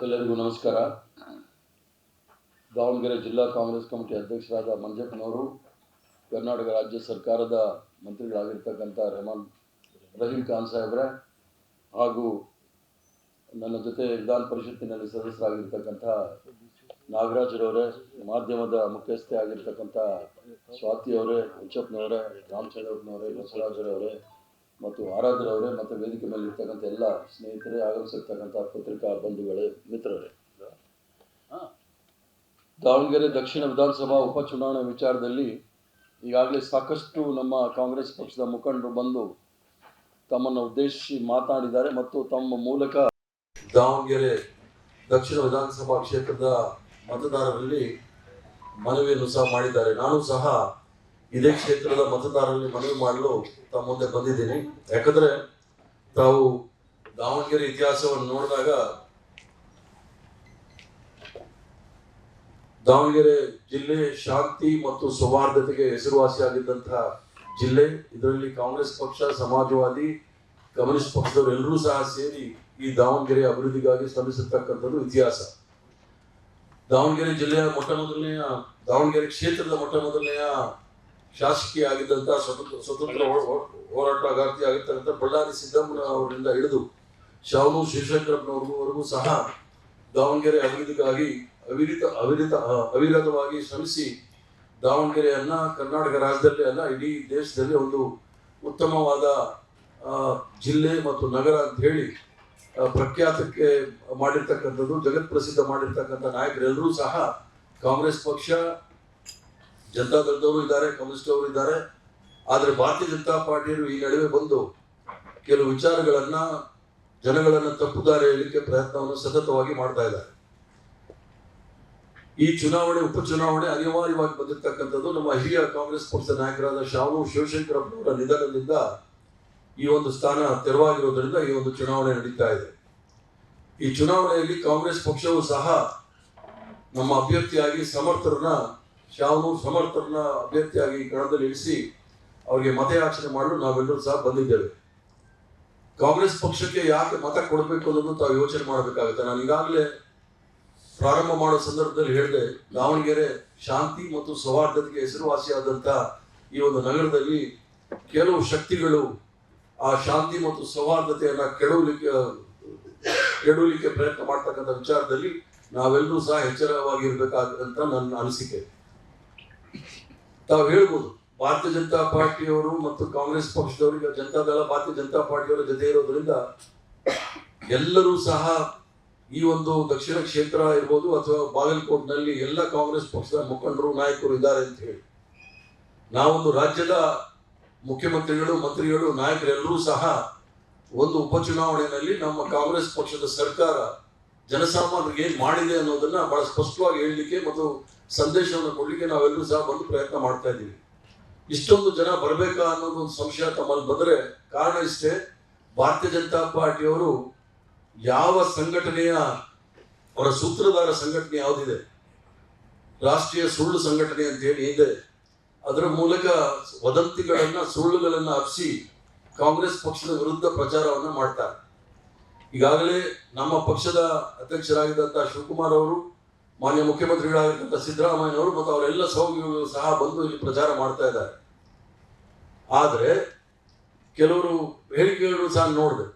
ಎಲ್ಲರಿಗೂ ನಮಸ್ಕಾರ. ದಾವಣಗೆರೆ ಜಿಲ್ಲಾ ಕಾಂಗ್ರೆಸ್ ಕಮಿಟಿ ಅಧ್ಯಕ್ಷರಾದ ಮಂಜಪ್ಪನವರು, ಕರ್ನಾಟಕ ರಾಜ್ಯ ಸರ್ಕಾರದ ಮಂತ್ರಿಗಳಾಗಿರ್ತಕ್ಕಂಥ ರಹೀಂ ಖಾನ್ ಸಾಹೇಬ್ರೆ ಹಾಗೂ ನನ್ನ ಜೊತೆ ವಿಧಾನ ಪರಿಷತ್ತಿನಲ್ಲಿ ಸದಸ್ಯರಾಗಿರ್ತಕ್ಕಂಥ ನಾಗರಾಜರವರೇ, ಮಾಧ್ಯಮದ ಮುಖ್ಯಸ್ಥೆ ಆಗಿರ್ತಕ್ಕಂಥ ಸ್ವಾತಿಯವರೇ, ಮಂಜಪ್ಪನವರೇ, ರಾಮಚಂದ್ರಪ್ಪನವರೇ, ಬಸವರಾಜರವರೇ ಮತ್ತು ಆರಾಧರವರೇ ಮತ್ತು ವೇದಿಕೆ ಮೇಲೆ ಇರ್ತಕ್ಕಂಥ ಎಲ್ಲ ಸ್ನೇಹಿತರೇ, ಆಗಮಿಸಿರ್ತಕ್ಕಂಥ ಪತ್ರಿಕಾ ಬಂಧುಗಳೇ, ಮಿತ್ರರೇ, ದಾವಣಗೆರೆ ದಕ್ಷಿಣ ವಿಧಾನಸಭಾ ಉಪಚುನಾವಣೆ ವಿಚಾರದಲ್ಲಿ ಈಗಾಗಲೇ ಸಾಕಷ್ಟು ನಮ್ಮ ಕಾಂಗ್ರೆಸ್ ಪಕ್ಷದ ಮುಖಂಡರು ಬಂದು ತಮ್ಮನ್ನು ಉದ್ದೇಶಿಸಿ ಮಾತನಾಡಿದ್ದಾರೆ ಮತ್ತು ತಮ್ಮ ಮೂಲಕ ದಾವಣಗೆರೆ ದಕ್ಷಿಣ ವಿಧಾನಸಭಾ ಕ್ಷೇತ್ರದ ಮತದಾರರಲ್ಲಿ ಮನವಿಯನ್ನು ಸಹ ಮಾಡಿದ್ದಾರೆ. ನಾನು ಸಹ ಇದೇ ಕ್ಷೇತ್ರದ ಮತದಾರರಲ್ಲಿ ಮನವಿ ಮಾಡಲು ತಮ್ಮ ಮುಂದೆ ಬಂದಿದ್ದೀನಿ. ಯಾಕಂದ್ರೆ ತಾವು ದಾವಣಗೆರೆ ಇತಿಹಾಸವನ್ನು ನೋಡಿದಾಗ ದಾವಣಗೆರೆ ಜಿಲ್ಲೆ ಶಾಂತಿ ಮತ್ತು ಸೌಹಾರ್ದತೆಗೆ ಹೆಸರುವಾಸಿಯಾಗಿದ್ದಂತಹ ಜಿಲ್ಲೆ. ಇದರಲ್ಲಿ ಕಾಂಗ್ರೆಸ್ ಪಕ್ಷ, ಸಮಾಜವಾದಿ, ಕಮ್ಯುನಿಸ್ಟ್ ಪಕ್ಷದವರು ಎಲ್ಲರೂ ಸಹ ಸೇರಿ ಈ ದಾವಣಗೆರೆ ಅಭಿವೃದ್ಧಿಗಾಗಿ ಶ್ರಮಿಸಿರ್ತಕ್ಕಂಥದ್ದು ಇತಿಹಾಸ. ದಾವಣಗೆರೆ ಜಿಲ್ಲೆಯ ದಾವಣಗೆರೆ ಕ್ಷೇತ್ರದ ಮೊಟ್ಟಮೊದಲನೆಯ ಶಾಸಕಿ ಆಗಿದ್ದಂಥ ಸ್ವತಂತ್ರ ಹೋರಾಟಗಾರ್ತಿ ಆಗಿರ್ತಕ್ಕಂಥ ಬಳ್ಳಾರಿ ಸಿದ್ದಮ್ಮನ ಅವರಿಂದ ಹಿಡಿದು ಶಾವನೂರು ಶಿವಶಂಕರಪ್ಪನವರೆಗೂ ಸಹ ದಾವಣಗೆರೆ ಅಭಿವೃದ್ಧಿಗಾಗಿ ಅವಿರತವಾಗಿ ಶ್ರಮಿಸಿ ದಾವಣಗೆರೆಯನ್ನ ಕರ್ನಾಟಕ ರಾಜ್ಯದಲ್ಲಿ ಅಲ್ಲ, ಇಡೀ ದೇಶದಲ್ಲಿ ಒಂದು ಉತ್ತಮವಾದ ಜಿಲ್ಲೆ ಮತ್ತು ನಗರ ಅಂತ ಹೇಳಿ ಪ್ರಖ್ಯಾತಕ್ಕೆ ಮಾಡಿರ್ತಕ್ಕಂಥದ್ದು, ಜಗತ್ ಪ್ರಸಿದ್ಧ ಮಾಡಿರ್ತಕ್ಕಂಥ ನಾಯಕರೆಲ್ಲರೂ ಸಹ ಕಾಂಗ್ರೆಸ್ ಪಕ್ಷ, ಜನತಾದಳದವರು ಇದ್ದಾರೆ, ಕಮ್ಯುನಿಸ್ಟ್ ಅವರು ಇದ್ದಾರೆ. ಆದರೆ ಭಾರತೀಯ ಜನತಾ ಪಾರ್ಟಿಯವರು ಈ ನಡುವೆ ಬಂದು ಕೆಲವು ವಿಚಾರಗಳನ್ನ, ಜನಗಳನ್ನ ತಪ್ಪು ದಾರಿ ಹೇಳಲಿಕ್ಕೆ ಪ್ರಯತ್ನವನ್ನು ಸತತವಾಗಿ ಮಾಡ್ತಾ ಇದ್ದಾರೆ. ಈ ಚುನಾವಣೆ, ಉಪಚುನಾವಣೆ ಅನಿವಾರ್ಯವಾಗಿ ಬಂದಿರತಕ್ಕಂಥದ್ದು ನಮ್ಮ ಹಿರಿಯ ಕಾಂಗ್ರೆಸ್ ಪಕ್ಷದ ನಾಯಕರಾದ ಶಾವನೂರು ಶಿವಶಂಕರಪ್ಪನವರ ನಿಧನದಿಂದ ಈ ಒಂದು ಸ್ಥಾನ ತೆರವಾಗಿರೋದ್ರಿಂದ ಈ ಒಂದು ಚುನಾವಣೆ ನಡೀತಾ ಇದೆ. ಈ ಚುನಾವಣೆಯಲ್ಲಿ ಕಾಂಗ್ರೆಸ್ ಪಕ್ಷವು ಸಹ ನಮ್ಮ ಅಭ್ಯರ್ಥಿಯಾಗಿ ಶಾವನೂರು ಸಮರ್ಥರನ್ನ ಅಭ್ಯರ್ಥಿಯಾಗಿ ಕಣದಲ್ಲಿ ಇಳಿಸಿ ಅವರಿಗೆ ಮತಯಾಚನೆ ಮಾಡಲು ನಾವೆಲ್ಲರೂ ಸಹ ಬಂದಿದ್ದೇವೆ. ಕಾಂಗ್ರೆಸ್ ಪಕ್ಷಕ್ಕೆ ಯಾಕೆ ಮತ ಕೊಡಬೇಕು ಅನ್ನೋದನ್ನು ತಾವು ಯೋಚನೆ ಮಾಡಬೇಕಾಗುತ್ತೆ. ನಾನು ಈಗಾಗಲೇ ಪ್ರಾರಂಭ ಮಾಡೋ ಸಂದರ್ಭದಲ್ಲಿ ಹೇಳಿದೆ, ದಾವಣಗೆರೆ ಶಾಂತಿ ಮತ್ತು ಸೌಹಾರ್ದತೆಗೆ ಹೆಸರುವಾಸಿಯಾದಂಥ ಈ ಒಂದು ನಗರದಲ್ಲಿ ಕೆಲವು ಶಕ್ತಿಗಳು ಆ ಶಾಂತಿ ಮತ್ತು ಸೌಹಾರ್ದತೆಯನ್ನ ಕೆಡವಲಿಕ್ಕೆ ಪ್ರಯತ್ನ ಮಾಡ್ತಕ್ಕಂಥ ವಿಚಾರದಲ್ಲಿ ನಾವೆಲ್ಲರೂ ಸಹ ಎಚ್ಚರವಾಗಿರ್ಬೇಕಾದಂತ ನನ್ನ ಅನಿಸಿಕೆ. ತಾವು ಹೇಳ್ಬೋದು, ಭಾರತೀಯ ಜನತಾ ಪಾರ್ಟಿಯವರು ಮತ್ತು ಕಾಂಗ್ರೆಸ್ ಪಕ್ಷದವರಿಗೆ ಜನತಾದಳ ಭಾರತೀಯ ಜನತಾ ಪಾರ್ಟಿಯವರ ಜೊತೆ ಇರೋದ್ರಿಂದ ಎಲ್ಲರೂ ಸಹ ಈ ಒಂದು ದಕ್ಷಿಣ ಕ್ಷೇತ್ರ ಇರ್ಬೋದು ಅಥವಾ ಬಾಗಲಕೋಟ್ನಲ್ಲಿ ಎಲ್ಲ ಕಾಂಗ್ರೆಸ್ ಪಕ್ಷದ ಮುಖಂಡರು, ನಾಯಕರು ಇದ್ದಾರೆ ಅಂತ ಹೇಳಿ ನಾವೊಂದು ರಾಜ್ಯದ ಮುಖ್ಯಮಂತ್ರಿಗಳು, ಮಂತ್ರಿಗಳು, ನಾಯಕರೆಲ್ಲರೂ ಸಹ ಒಂದು ಉಪಚುನಾವಣೆಯಲ್ಲಿ ನಮ್ಮ ಕಾಂಗ್ರೆಸ್ ಪಕ್ಷದ ಸರ್ಕಾರ ಜನಸಾಮಾನ್ಯರಿಗೆ ಏನ್ ಮಾಡಿದೆ ಅನ್ನೋದನ್ನ ಬಹಳ ಸ್ಪಷ್ಟವಾಗಿ ಹೇಳಲಿಕ್ಕೆ ಮತ್ತು ಸಂದೇಶವನ್ನು ಕೊಡ್ಲಿಕ್ಕೆ ನಾವೆಲ್ಲರೂ ಸಹ ಬಂದು ಪ್ರಯತ್ನ ಮಾಡ್ತಾ ಇದ್ದೀವಿ. ಇಷ್ಟೊಂದು ಜನ ಬರಬೇಕಾ ಅನ್ನೋದು ಒಂದು ಸಂಶಯ ತಮ್ಮಲ್ಲಿ ಬಂದರೆ ಕಾರಣ ಇಷ್ಟೇ, ಭಾರತೀಯ ಜನತಾ ಪಾರ್ಟಿಯವರು ಯಾವ ಸಂಘಟನೆಯ ಅವರ ಸೂತ್ರಧಾರ ಸಂಘಟನೆ ಯಾವುದಿದೆ, ರಾಷ್ಟ್ರೀಯ ಸುಳ್ಳು ಸಂಘಟನೆ ಅಂತ ಹೇಳಿ ಇದೆ, ಅದರ ಮೂಲಕ ವದಂತಿಗಳನ್ನ, ಸುಳ್ಳುಗಳನ್ನ ಹಬ್ಬಿಸಿ ಕಾಂಗ್ರೆಸ್ ಪಕ್ಷದ ವಿರುದ್ಧ ಪ್ರಚಾರವನ್ನ ಮಾಡ್ತಾರೆ. ಈಗಾಗಲೇ ನಮ್ಮ ಪಕ್ಷದ ಅಧ್ಯಕ್ಷರಾಗಿದ್ದಂತಹ ಶಿವಕುಮಾರ್ ಅವರು, ಮಾನ್ಯ ಮುಖ್ಯಮಂತ್ರಿಗಳಾಗಿದ್ದಂಥ ಸಿದ್ದರಾಮಯ್ಯನವರು ಮತ್ತು ಅವರೆಲ್ಲ ಸಹೋದ್ಯೋಗಿಗಳು ಸಹ ಬಂದು ಇಲ್ಲಿ ಪ್ರಚಾರ ಮಾಡ್ತಾ ಇದ್ದಾರೆ. ಆದರೆ ಕೆಲವರು ಹೇಳಿಕೆಗಳು ಸಹ ನೋಡಿದೆ.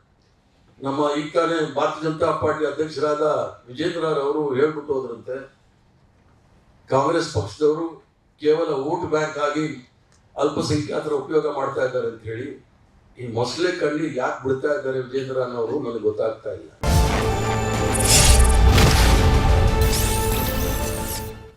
ನಮ್ಮ ಈಗ ತಾನೇ ಭಾರತೀಯ ಜನತಾ ಪಾರ್ಟಿ ಅಧ್ಯಕ್ಷರಾದ ವಿಜೇಂದ್ರರವರು ಹೇಳ್ಬಿಟ್ಟು ಹೋದ್ರಂತೆ, ಕಾಂಗ್ರೆಸ್ ಪಕ್ಷದವರು ಕೇವಲ ವೋಟ್ ಬ್ಯಾಂಕ್ ಆಗಿ ಅಲ್ಪಸಂಖ್ಯಾತರ ಉಪಯೋಗ ಮಾಡ್ತಾ ಇದ್ದಾರೆ ಅಂತ ಹೇಳಿ ಈ ಮೊಸಳೆ ಕಣ್ಣಿ ಯಾಕೆ ಬಿಡ್ತಾ ಇದ್ದಾರೆ ವಿಜೇಂದ್ರ ಅನ್ನೋರು ನನಗೆ ಗೊತ್ತಾಗ್ತಾ ಇಲ್ಲ.